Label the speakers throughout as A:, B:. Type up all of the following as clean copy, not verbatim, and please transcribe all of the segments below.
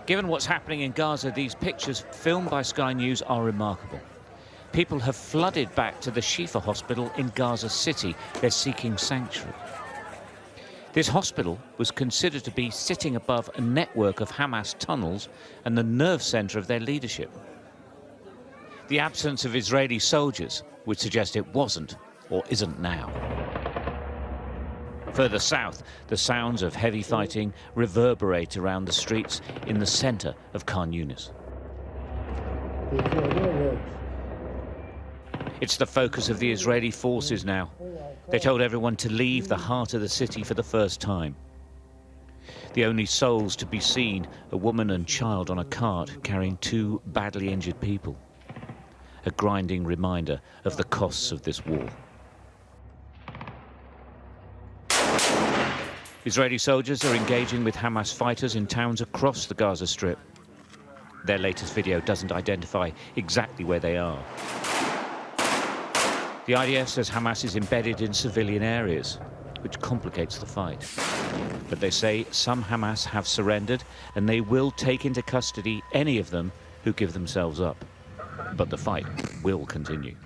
A: Given what's happening in Gaza, these pictures filmed by Sky News are remarkable. People have flooded back to the Shifa hospital in Gaza City. They're seeking sanctuary. This hospital was considered to be sitting above a network of Hamas tunnels and the nerve center of their leadership. The absence of Israeli soldiers would suggest it wasn't or isn't now. Further south, the sounds of heavy fighting reverberate around the streets in the center of Khan Younis. It's the focus of the Israeli forces now. They told everyone to leave the heart of the city for the first time. The only souls to be seen, a woman and child on a cart carrying two badly injured people. A grinding reminder of the costs of this war. Israeli soldiers are engaging with Hamas fighters in towns across the Gaza Strip. Their latest video doesn't identify exactly where they are. The IDF says Hamas is embedded in civilian areas, which complicates the fight. But they say some Hamas have surrendered and they will take into custody any of them who give themselves up. But the fight will continue.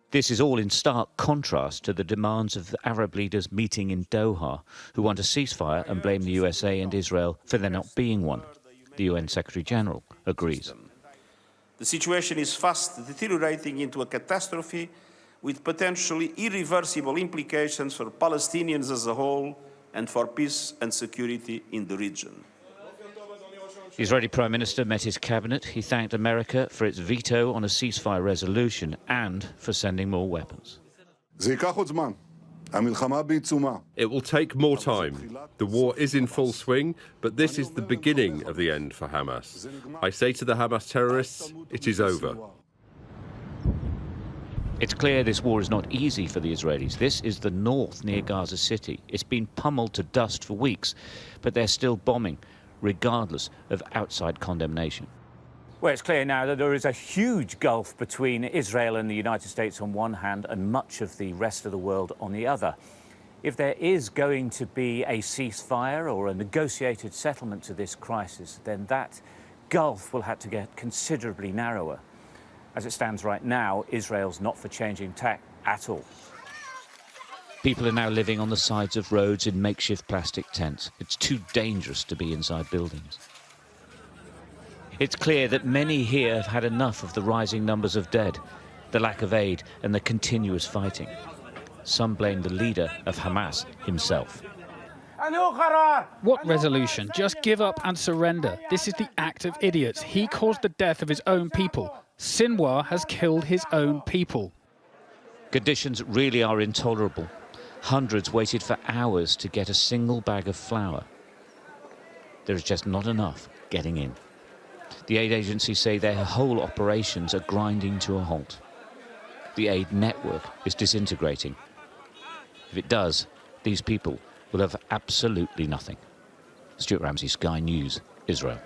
A: This is all in stark contrast to the demands of the Arab leaders meeting in Doha, who want a ceasefire and blame the USA and Israel for there not being one. The UN Secretary General agrees.
B: The situation is fast deteriorating into a catastrophe with potentially irreversible implications for Palestinians as a whole and for peace and security in the region.
A: The Israeli Prime Minister met his cabinet. He thanked America for its veto on a ceasefire resolution and for sending more weapons.
C: It will take more time. The war is in full swing, but this is the beginning of the end for Hamas. I say to the Hamas terrorists, it is over.
A: It's clear this war is not easy for the Israelis. This is the north near Gaza City. It's been pummeled to dust for weeks, but they're still bombing, regardless of outside condemnation.
D: Well, it's clear now that there is a huge gulf between Israel and the United States on one hand and much of the rest of the world on the other. If there is going to be a ceasefire or a negotiated settlement to this crisis, then that gulf will have to get considerably narrower. As it stands right now, Israel's not for changing tack at all.
A: People are now living on the sides of roads in makeshift plastic tents. It's too dangerous to be inside buildings. It's clear that many here have had enough of the rising numbers of dead, the lack of aid and the continuous fighting. Some blame the leader of Hamas himself.
E: What resolution? Just give up and surrender. This is the act of idiots. He caused the death of his own people. Sinwar has killed his own people.
A: Conditions really are intolerable. Hundreds waited for hours to get a single bag of flour. There is just not enough getting in. The aid agencies say their whole operations are grinding to a halt. The aid network is disintegrating. If it does, these people will have absolutely nothing. Stuart Ramsey, Sky News, Israel.